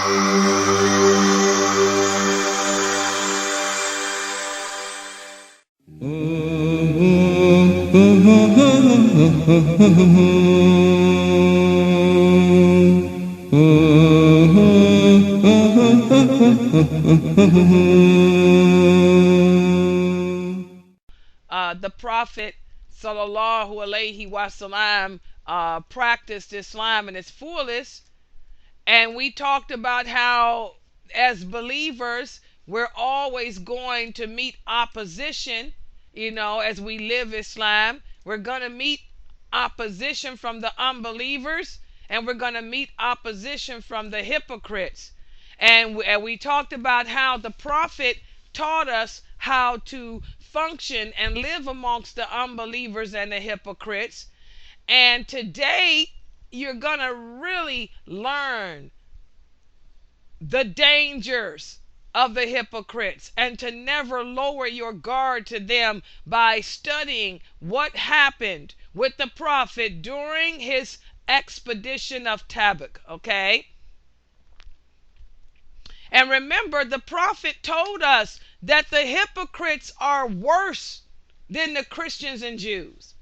The Prophet sallallahu alaihi wasallam practiced Islam in its fullest, and we talked about how as believers we're always going to meet opposition. As we live Islam, we're going to meet opposition from the unbelievers, and we're going to meet opposition from the hypocrites. And we talked about how the Prophet taught us how to function and live amongst the unbelievers and the hypocrites. And today you're going to really learn the dangers of the hypocrites, and to never lower your guard to them by studying what happened with the Prophet during his expedition of Tabuk. Okay? And remember, the Prophet told us that the hypocrites are worse than the Christians and Jews.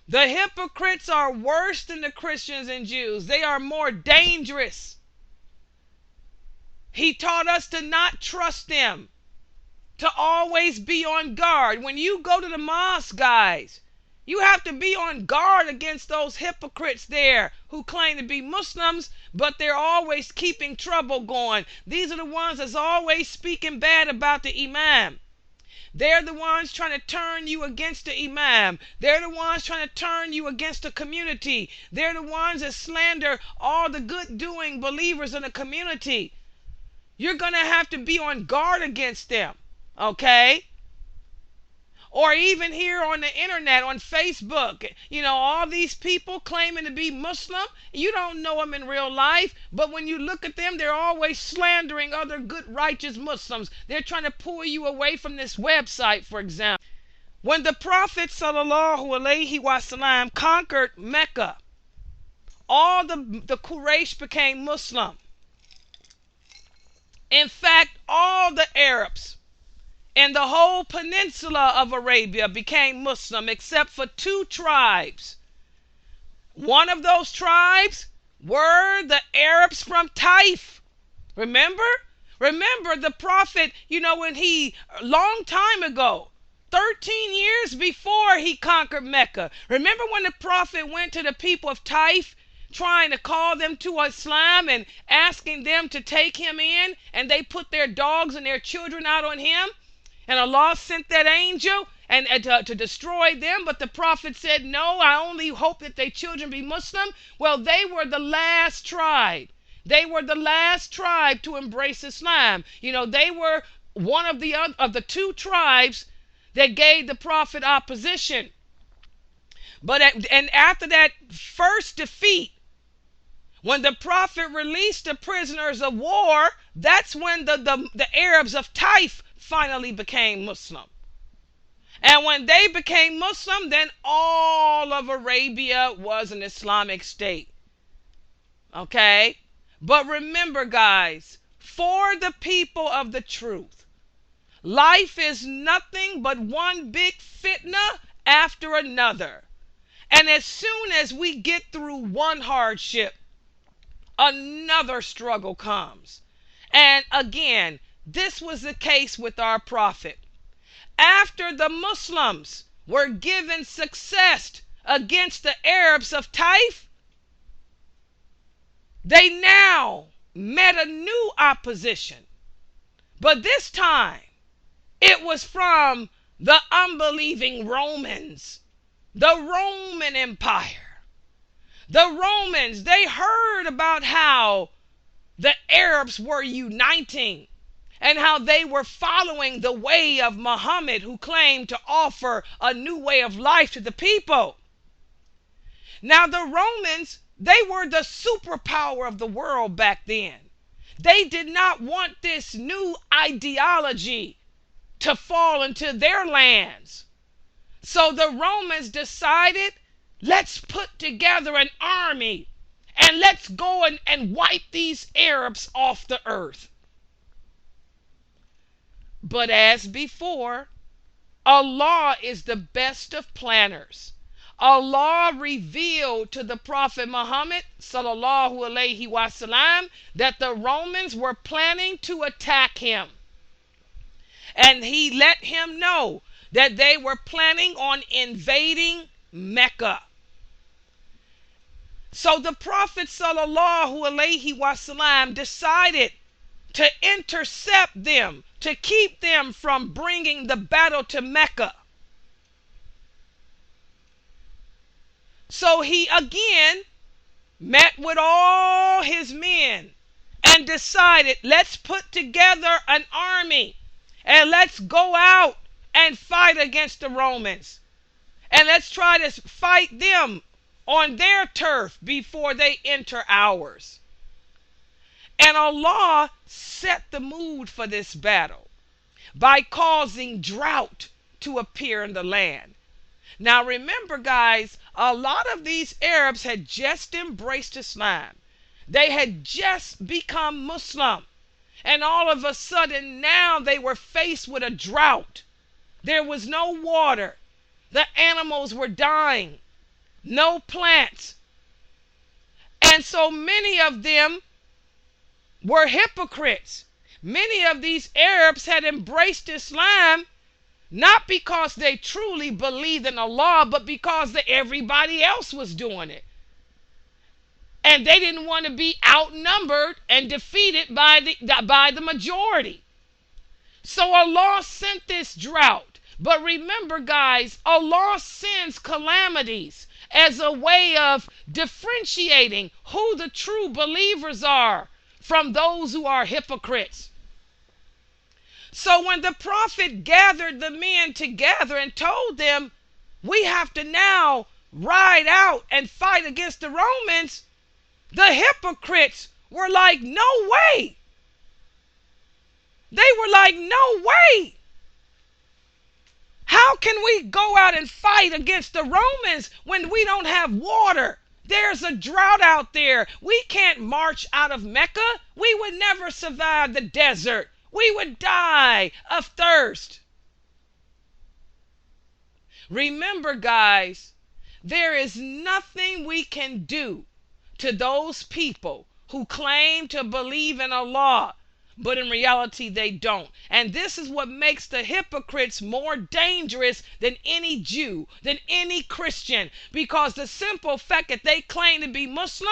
The hypocrites are worse than the Christians and Jews. They are more dangerous. He taught us to not trust them, to always be on guard. When you go to the mosque, guys, you have to be on guard against those hypocrites there who claim to be Muslims, but they're always keeping trouble going. These are the ones that's always speaking bad about the imam. They're the ones trying to turn you against the imam. They're the ones trying to turn you against the community. They're the ones that slander all the good-doing believers in the community. You're going to have to be on guard against them, okay? Or even here on the internet, on Facebook, all these people claiming to be Muslim. You don't know them in real life, but when you look at them, they're always slandering other good, righteous Muslims. They're trying to pull you away from this website, for example. When the Prophet sallallahu alaihi wasallam conquered Mecca, all the Quraysh became Muslim. In fact, all the Arabs and the whole peninsula of Arabia became Muslim except for two tribes. One of those tribes were the Arabs from Taif. Remember the Prophet, when he, long time ago, 13 years before he conquered Mecca. Remember when the Prophet went to the people of Taif, trying to call them to Islam and asking them to take him in, and they put their dogs and their children out on him, and Allah sent that angel and to destroy them, but the Prophet said, no, I only hope that their children be Muslim. Well, they were the last tribe. They were the last tribe to embrace Islam. They were one of the two tribes that gave the Prophet opposition. But after that first defeat, when the Prophet released the prisoners of war, that's when the Arabs of Taif finally became Muslim. And when they became Muslim, then all of Arabia was an Islamic state. Okay? But remember, guys, for the people of the truth, life is nothing but one big fitna after another. And as soon as we get through one hardship, another struggle comes. And again, this was the case with our Prophet. After the Muslims were given success against the Arabs of Taif, they now met a new opposition. But this time, it was from the unbelieving Romans, the Roman Empire. The Romans, they heard about how the Arabs were uniting and how they were following the way of Muhammad, who claimed to offer a new way of life to the people. Now the Romans, they were the superpower of the world back then. They did not want this new ideology to fall into their lands. So the Romans decided, let's put together an army and let's go and wipe these Arabs off the earth. But as before, Allah is the best of planners. Allah revealed to the Prophet Muhammad sallallahu alaihi wasallam that the Romans were planning to attack him. And he let him know that they were planning on invading Mecca. So the Prophet sallallahu alaihi wasallam decided to intercept them, to keep them from bringing the battle to Mecca. So he again met with all his men and decided, let's put together an army and let's go out and fight against the Romans. And let's try to fight them on their turf before they enter ours. And Allah set the mood for this battle by causing drought to appear in the land. Now remember, guys, a lot of these Arabs had just embraced Islam. They had just become Muslim. And all of a sudden now they were faced with a drought. There was no water. The animals were dying. No plants. And so many of them were hypocrites. Many of these Arabs had embraced Islam not because they truly believed in Allah, but because everybody else was doing it. And they didn't want to be outnumbered and defeated by the majority. So Allah sent this drought. But remember, guys, Allah sends calamities as a way of differentiating who the true believers are from those who are hypocrites. So when the Prophet gathered the men together and told them, we have to now ride out and fight against the Romans, the hypocrites were like, no way. They were like, no way. How can we go out and fight against the Romans when we don't have water? There's a drought out there. We can't march out of Mecca. We would never survive the desert. We would die of thirst. Remember, guys, there is nothing we can do to those people who claim to believe in Allah, but in reality they don't. And this is what makes the hypocrites more dangerous than any Jew, than any Christian, because the simple fact that they claim to be Muslim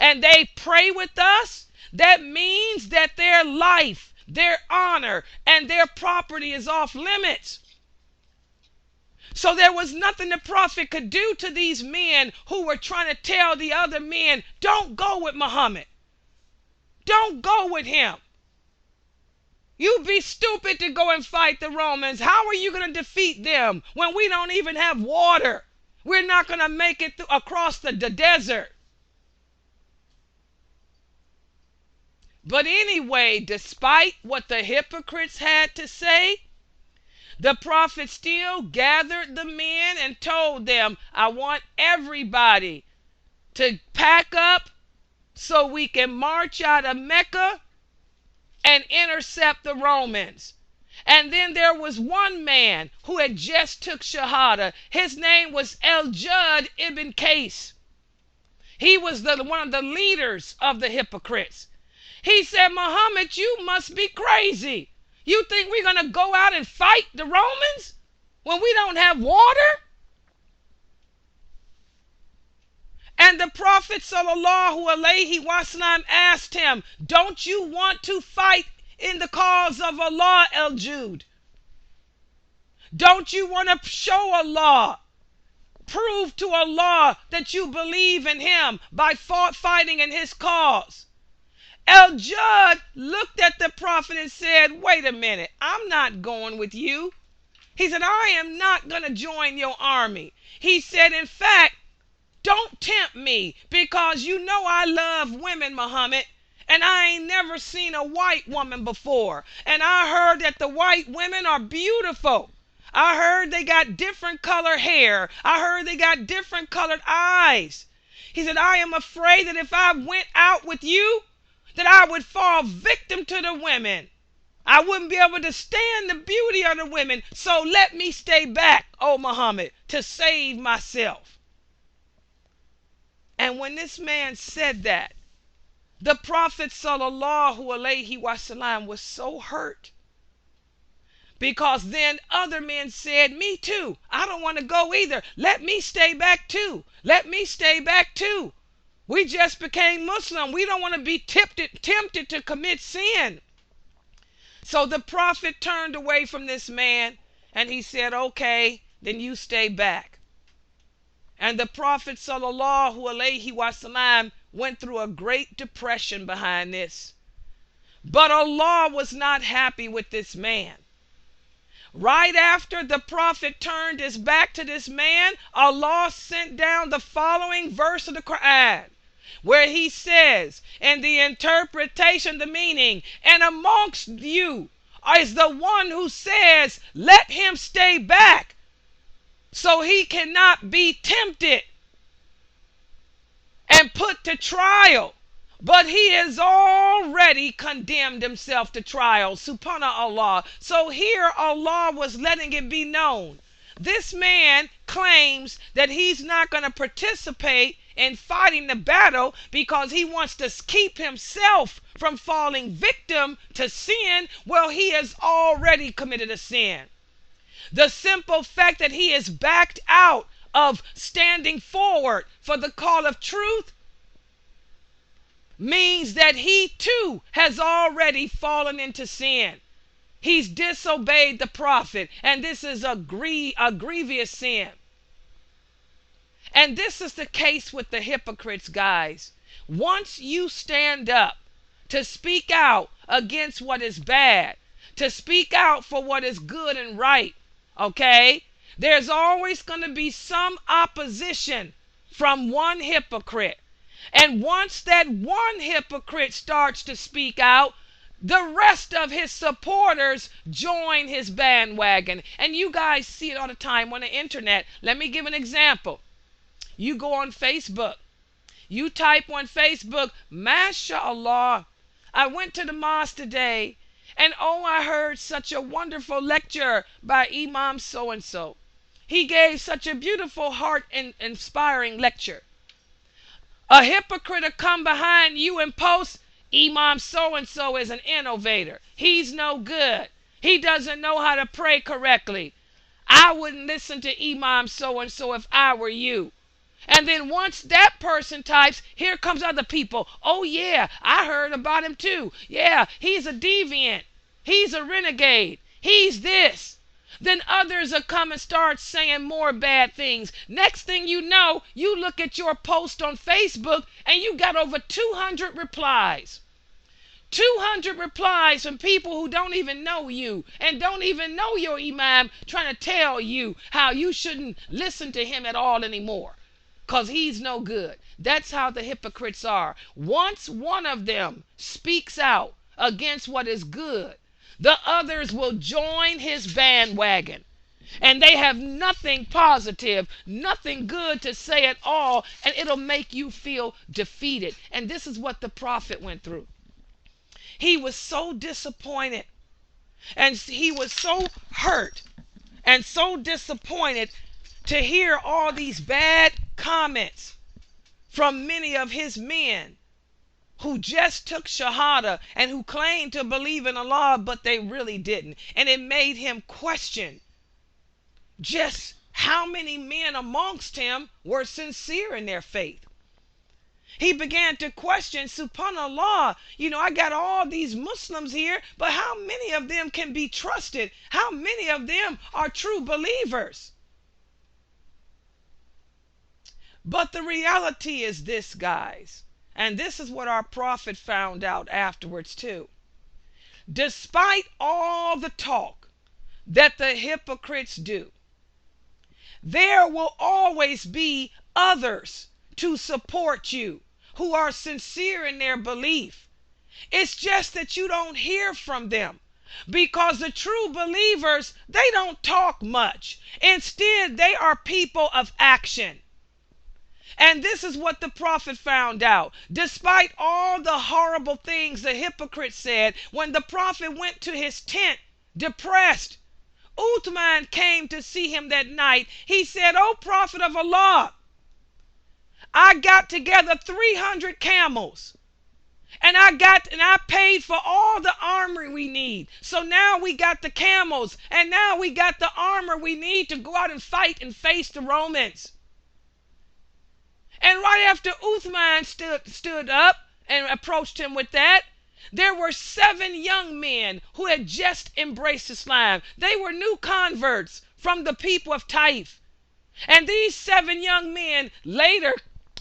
and they pray with us, that means that their life, their honor, and their property is off limits. So there was nothing the Prophet could do to these men who were trying to tell the other men, don't go with Muhammad. Don't go with him. You'd be stupid to go and fight the Romans. How are you going to defeat them when we don't even have water? We're not going to make it across the desert. But anyway, despite what the hypocrites had to say, the Prophet still gathered the men and told them, I want everybody to pack up so we can march out of Mecca and intercept the Romans. And then there was one man who had just took Shahada. His name was Al-Jud ibn Qais. He was one of the leaders of the hypocrites. He said, Muhammad, you must be crazy. You think we're going to go out and fight the Romans when we don't have water? And the Prophet sallallahu alaihi wasallam asked him, don't you want to fight in the cause of Allah, Al-Jud? Don't you want to show Allah, prove to Allah that you believe in him by fighting in his cause? Al-Jud looked at the Prophet and said, wait a minute, I'm not going with you. He said, I am not going to join your army. He said, in fact, don't tempt me, because you know I love women, Muhammad, and I ain't never seen a white woman before. And I heard that the white women are beautiful. I heard they got different color hair. I heard they got different colored eyes. He said, I am afraid that if I went out with you, that I would fall victim to the women. I wouldn't be able to stand the beauty of the women. So let me stay back, O Muhammad, to save myself. And when this man said that, the Prophet sallallahu alaihi wasallam was so hurt. Because then other men said, me too. I don't want to go either. Let me stay back too. Let me stay back too. We just became Muslim. We don't want to be tempted to commit sin. So the Prophet turned away from this man and he said, okay, then you stay back. And the Prophet sallallahu alaihi wasallam went through a great depression behind this. But Allah was not happy with this man. Right after the Prophet turned his back to this man, Allah sent down the following verse of the Quran, where he says, in the interpretation, the meaning, and amongst you is the one who says, let him stay back so he cannot be tempted and put to trial. But he has already condemned himself to trial, subhanallah. So here Allah was letting it be known. This man claims that he's not going to participate in fighting the battle because he wants to keep himself from falling victim to sin. Well, he has already committed a sin. The simple fact that he is backed out of standing forward for the call of truth means that he too has already fallen into sin. He's disobeyed the Prophet, and this is a grievous sin. And this is the case with the hypocrites, guys. Once you stand up to speak out against what is bad, to speak out for what is good and right, okay, there's always going to be some opposition from one hypocrite. And once that one hypocrite starts to speak out, the rest of his supporters join his bandwagon. And you guys see it all the time on the internet. Let me give an example. You go on Facebook. You type on Facebook, MashaAllah, I went to the mosque today, and oh, I heard such a wonderful lecture by Imam so-and-so. He gave such a beautiful, heart-inspiring lecture. A hypocrite will come behind you and post, Imam so-and-so is an innovator. He's no good. He doesn't know how to pray correctly. I wouldn't listen to Imam so-and-so if I were you. And then once that person types, here comes other people. Oh yeah, I heard about him too. Yeah, he's a deviant. He's a renegade. He's this. Then others will come and start saying more bad things. Next thing you know, you look at your post on Facebook and you got over 200 replies. 200 replies from people who don't even know you and don't even know your imam, trying to tell you how you shouldn't listen to him at all anymore because he's no good. That's how the hypocrites are. Once one of them speaks out against what is good, the others will join his bandwagon. And they have nothing positive, nothing good to say at all, and it'll make you feel defeated. And this is what the Prophet went through. He was so disappointed, and he was so hurt and so disappointed to hear all these bad comments from many of his men who just took Shahada and who claimed to believe in Allah, but they really didn't. And it made him question just how many men amongst him were sincere in their faith. He began to question, subhanallah, I got all these Muslims here, but how many of them can be trusted? How many of them are true believers? But the reality is this, guys, and this is what our Prophet found out afterwards too. Despite all the talk that the hypocrites do, there will always be others to support you who are sincere in their belief. It's just that you don't hear from them, because the true believers, they don't talk much. Instead, they are people of action. And this is what the prophet found out. Despite all the horrible things the hypocrite said, when the prophet went to his tent depressed, Uthman came to see him that night. He said, "O prophet of Allah, I got together 300 camels. And I paid for all the armor we need. So now we got the camels, and now we got the armor we need to go out and fight and face the Romans." And right after Uthman stood up and approached him with that, there were 7 young men who had just embraced Islam. They were new converts from the people of Taif. And these 7 young men later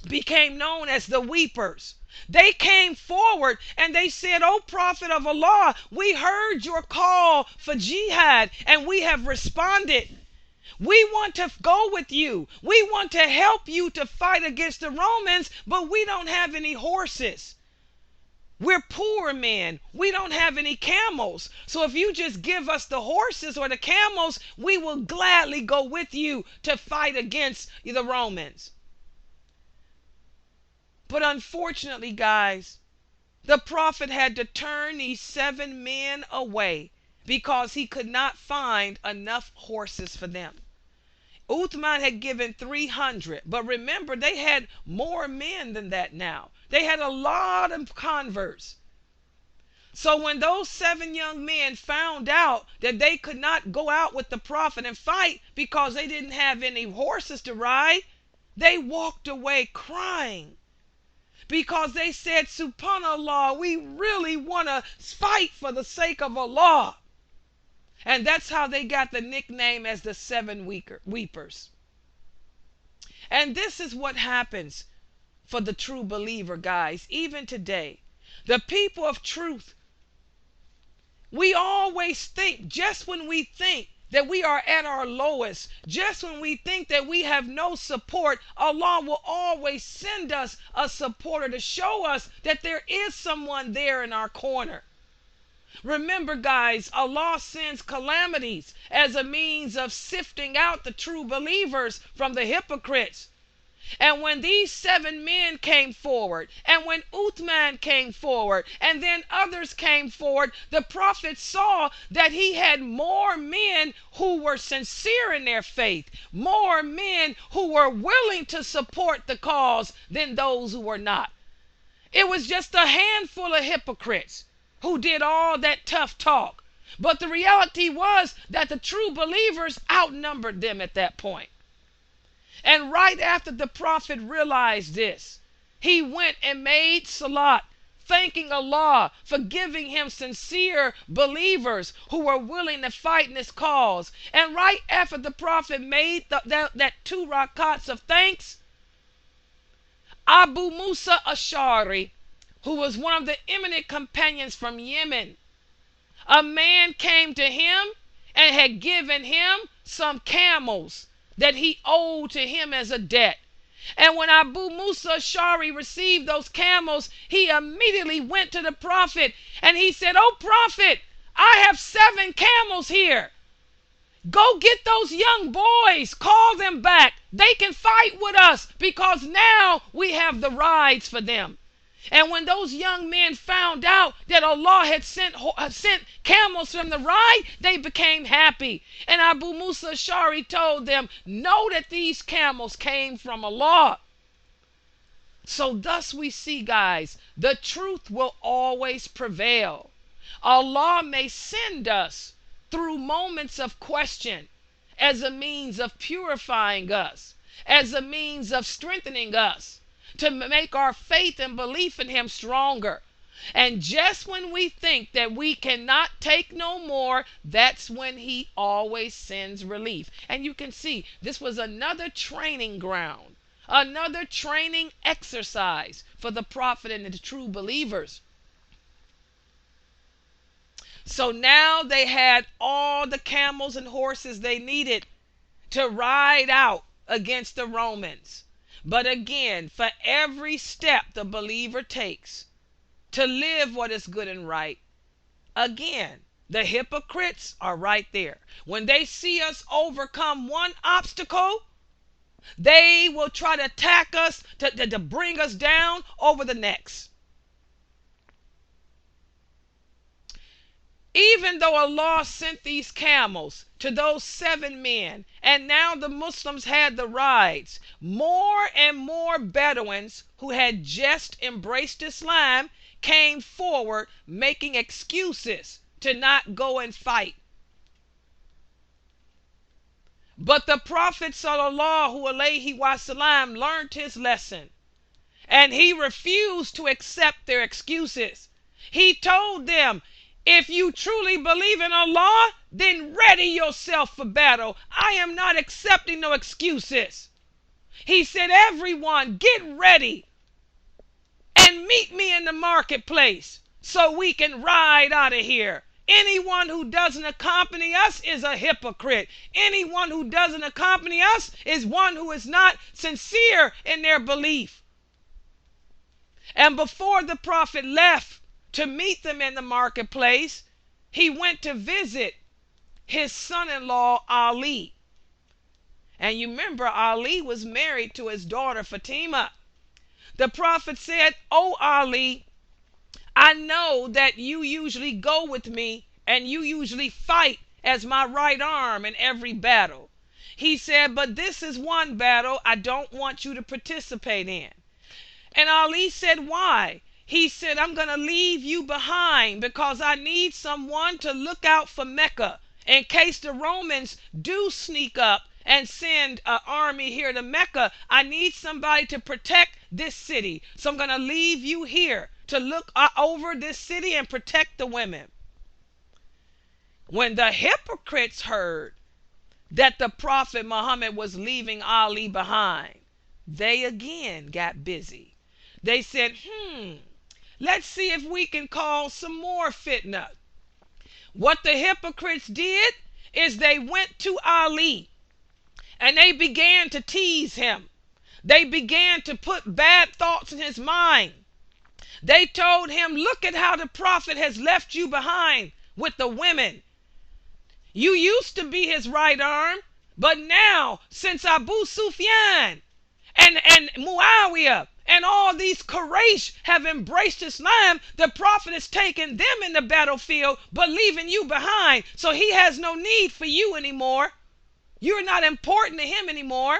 became known as the weepers. They came forward and they said, "O prophet of Allah, we heard your call for jihad and we have responded. We want to go with you. We want to help you to fight against the Romans, but we don't have any horses. We're poor men. We don't have any camels. So if you just give us the horses or the camels, we will gladly go with you to fight against the Romans." But unfortunately, guys, the prophet had to turn these 7 men away because he could not find enough horses for them. Uthman had given 300, but remember, they had more men than that now. They had a lot of converts. So when those 7 young men found out that they could not go out with the prophet and fight because they didn't have any horses to ride, they walked away crying. Because they said, "Subhanallah, we really want to fight for the sake of Allah." And that's how they got the nickname as the 7 weepers. And this is what happens for the true believer, guys, even today. The people of truth, we always think, just when we think that we are at our lowest, just when we think that we have no support, Allah will always send us a supporter to show us that there is someone there in our corner. Remember, guys, Allah sends calamities as a means of sifting out the true believers from the hypocrites. And when these 7 men came forward, and when Uthman came forward, and then others came forward, the prophet saw that he had more men who were sincere in their faith, more men who were willing to support the cause than those who were not. It was just a handful of hypocrites who did all that tough talk. But the reality was that the true believers outnumbered them at that point. And right after the prophet realized this, he went and made salat, thanking Allah for giving him sincere believers who were willing to fight in his cause. And right after the prophet made that 2 rakats of thanks, Abu Musa Ash'ari, who was one of the eminent companions from Yemen, a man came to him and had given him some camels that he owed to him as a debt. And when Abu Musa Ash'ari received those camels, he immediately went to the prophet and he said, "Oh prophet, I have 7 camels here. Go get those young boys, call them back. They can fight with us because now we have the rides for them." And when those young men found out that Allah had sent camels for them to ride, they became happy. And Abu Musa Ash'ari told them, "Know that these camels came from Allah." So thus we see, guys, the truth will always prevail. Allah may send us through moments of question as a means of purifying us, as a means of strengthening us, to make our faith and belief in him stronger. And just when we think that we cannot take no more, that's when he always sends relief. And you can see this was another training ground, another training exercise for the prophet and the true believers. So now they had all the camels and horses they needed to ride out against the Romans. But again, for every step the believer takes to live what is good and right, again, the hypocrites are right there. When they see us overcome one obstacle, They will try to attack us, to bring us down over the necks. Even though Allah sent these camels to those 7 men, and now the Muslims had the rides, more and more Bedouins who had just embraced Islam came forward making excuses to not go and fight. But the Prophet sallallahu alaihi wasallam learned his lesson, and he refused to accept their excuses. He told them, if you truly believe in Allah, then ready yourself for battle. I am not accepting no excuses. He said, everyone get ready and meet me in the marketplace so we can ride out of here. Anyone who doesn't accompany us is a hypocrite. Anyone who doesn't accompany us is one who is not sincere in their belief. And before the Prophet left to meet them in the marketplace, he went to visit his son-in-law Ali. And you remember, Ali was married to his daughter Fatima. The Prophet said, "Oh Ali, I know that you usually go with me and you usually fight as my right arm in every battle." He said, "But this is one battle I don't want you to participate in." And Ali said, "Why?" He said, "I'm going to leave you behind because I need someone to look out for Mecca in case the Romans do sneak up and send an army here to Mecca. I need somebody to protect this city. So I'm going to leave you here to look over this city and protect the women." When the hypocrites heard that the Prophet Muhammad was leaving Ali behind, they again got busy. They said, let's see if we can cause some more fitna. What the hypocrites did is they went to Ali and they began to tease him. They began to put bad thoughts in his mind. They told him, look at how the Prophet has left you behind with the women. You used to be his right arm, but now since Abu Sufyan and Muawiyah and all these Quraysh have embraced Islam, the Prophet has taken them in the battlefield but leaving you behind. So he has no need for you anymore. You're not important to him anymore.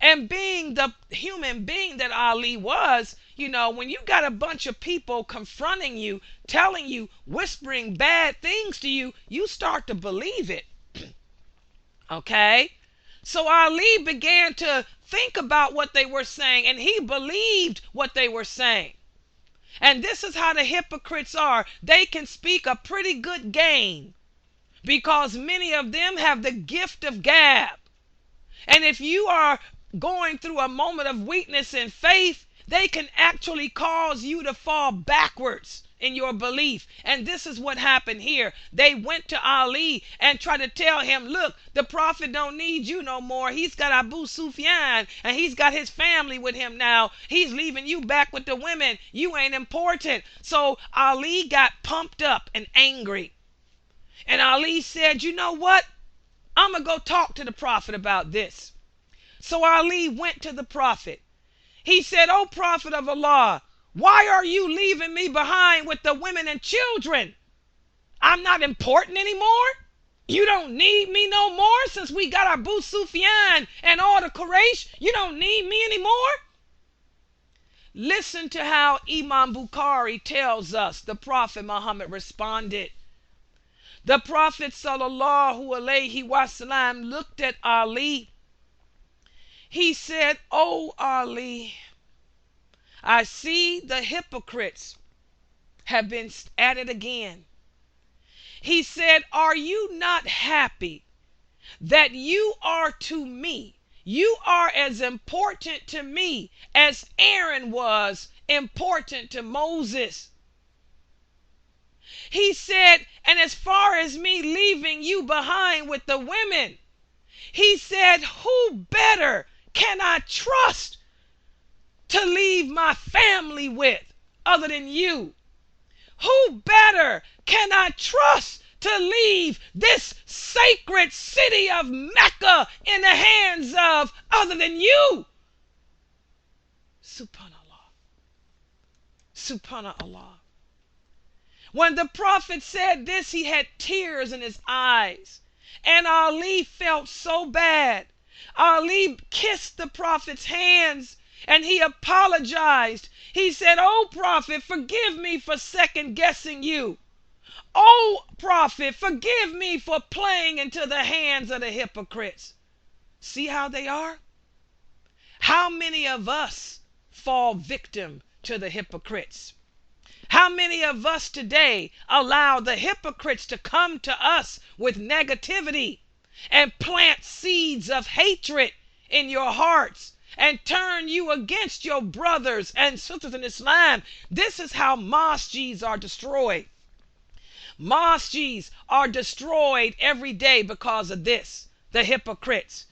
And being the human being that Ali was, when you got a bunch of people confronting you, telling you, whispering bad things to you, you start to believe it. Okay? So Ali began to think about what they were saying, and he believed what they were saying. And this is how the hypocrites are. They can speak a pretty good game because many of them have the gift of gab. And if you are going through a moment of weakness in faith, they can actually cause you to fall backwards in your belief. And this is what happened here. They went to Ali and tried to tell him, look, the Prophet don't need you no more. He's got Abu Sufyan and he's got his family with him now. He's leaving you back with the women. You ain't important. So Ali got pumped up and angry. And Ali said, you know what? I'm going to go talk to the Prophet about this. So Ali went to the Prophet. He said, "O Prophet of Allah, why are you leaving me behind with the women and children? I'm not important anymore? You don't need me no more since we got Abu Sufyan and all the Quraysh? You don't need me anymore?" Listen to how Imam Bukhari tells us the Prophet Muhammad responded. The Prophet sallallahu alaihi wasallam looked at Ali. He said, "Oh Ali, I see the hypocrites have been at it again." He said, "Are you not happy that you are to me? You are as important to me as Aaron was important to Moses." He said, "And as far as me leaving you behind with the women," he said, "who better can I trust to leave my family with other than you? Who better can I trust to leave this sacred city of Mecca in the hands of other than you. Subhanallah. Subhanallah. When the Prophet said this, he had tears in his eyes. And Ali felt so bad. Ali kissed the Prophet's hands and he apologized. He said, "Oh Prophet, forgive me for second guessing you. Oh Prophet, forgive me for playing into the hands of the hypocrites." See how they are? How many of us fall victim to the hypocrites? How many of us today allow the hypocrites to come to us with negativity and plant seeds of hatred in your hearts and turn you against your brothers and sisters in Islam? This is how masjids are destroyed. Masjids are destroyed every day because of this, the hypocrites.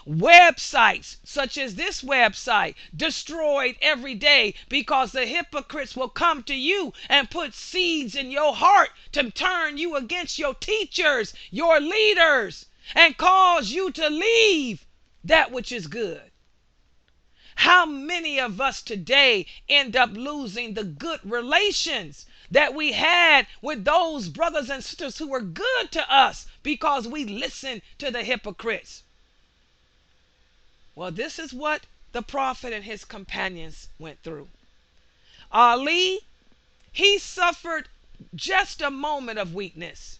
Websites such as this website destroyed every day because the hypocrites will come to you and put seeds in your heart to turn you against your teachers, your leaders, and cause you to leave that which is good. How many of us today end up losing the good relations that we had with those brothers and sisters who were good to us because we listened to the hypocrites? Well, this is what the Prophet and his companions went through. Ali, he suffered just a moment of weakness,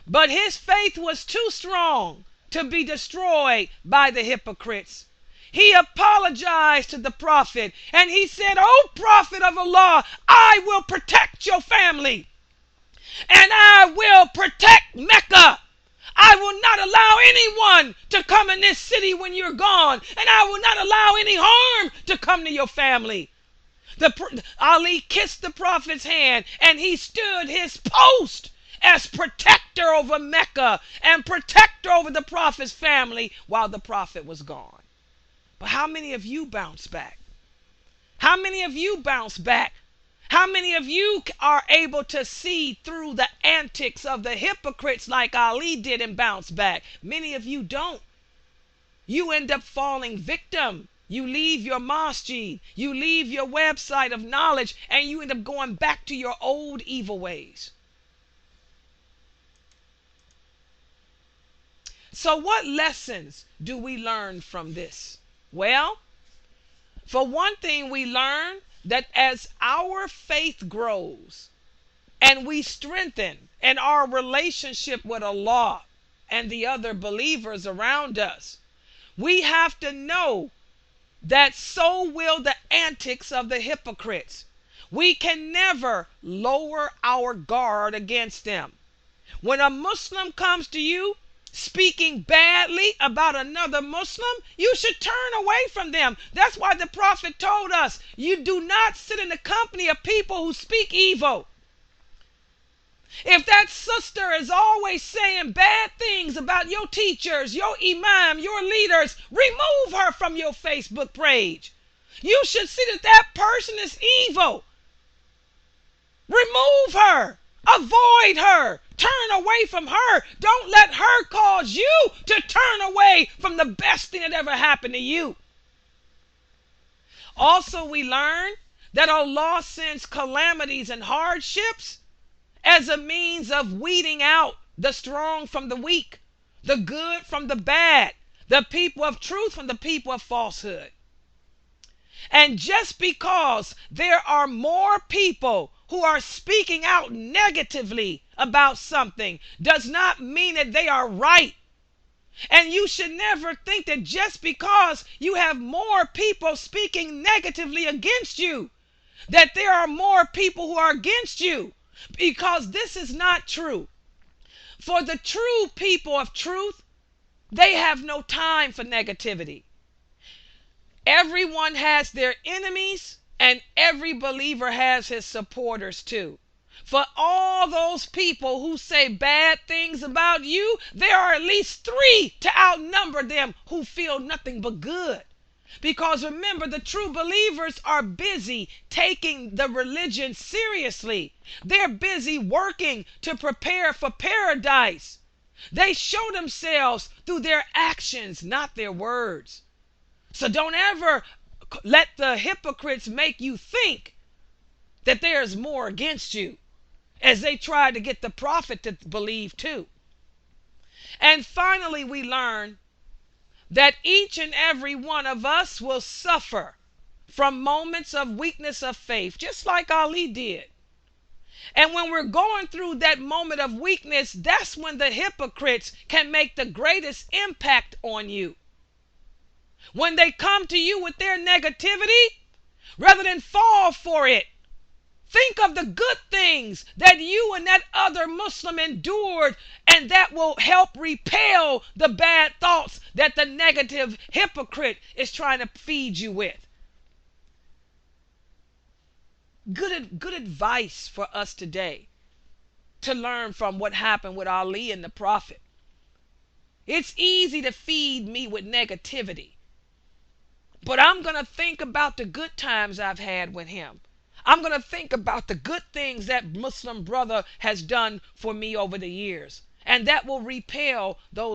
but his faith was too strong to be destroyed by the hypocrites. He apologized to the Prophet and he said, "Oh Prophet of Allah, I will protect your family and I will protect Mecca. I will not allow anyone to come in this city when you're gone, and I will not allow any harm to come to your family." Ali kissed the Prophet's hand and he stood his post as protector over Mecca and protector over the Prophet's family while the Prophet was gone. But how many of you bounce back? How many of you bounce back? How many of you are able to see through the antics of the hypocrites like Ali did and bounce back? Many of you don't. You end up falling victim. You leave your masjid, you leave your website of knowledge, and you end up going back to your old evil ways. So what lessons do we learn from this? Well, for one thing, we learn that as our faith grows and we strengthen in our relationship with Allah and the other believers around us, we have to know that so will the antics of the hypocrites. We can never lower our guard against them. When a Muslim comes to you speaking badly about another Muslim, you should turn away from them. That's why the Prophet told us, you do not sit in the company of people who speak evil. If that sister is always saying bad things about your teachers, your imam, your leaders, remove her from your Facebook page. You should see that that person is evil. Remove her. Avoid her. Turn away from her. Don't let her cause you to turn away from the best thing that ever happened to you. Also, we learn that Allah sends calamities and hardships as a means of weeding out the strong from the weak, the good from the bad, the people of truth from the people of falsehood. And just because there are more people who are speaking out negatively about something does not mean that they are right. And you should never think that just because you have more people speaking negatively against you, that there are more people who are against you, because this is not true. For the true people of truth, they have no time for negativity. Everyone has their enemies, and every believer has his supporters too. For all those people who say bad things about you, there are at least 3 to outnumber them who feel nothing but good. Because remember, the true believers are busy taking the religion seriously. They're busy working to prepare for paradise. They show themselves through their actions, not their words. So don't ever let the hypocrites make you think that there's more against you, as they try to get the prophet to believe too. And finally, we learn that each and every one of us will suffer from moments of weakness of faith, just like Ali did. And when we're going through that moment of weakness, that's when the hypocrites can make the greatest impact on you. When they come to you with their negativity, rather than fall for it, think of the good things that you and that other Muslim endured, and that will help repel the bad thoughts that the negative hypocrite is trying to feed you with. Good advice for us today to learn from what happened with Ali and the Prophet. It's easy to feed me with negativity, but I'm going to think about the good times I've had with him. I'm going to think about the good things that Muslim brother has done for me over the years. And that will repel those.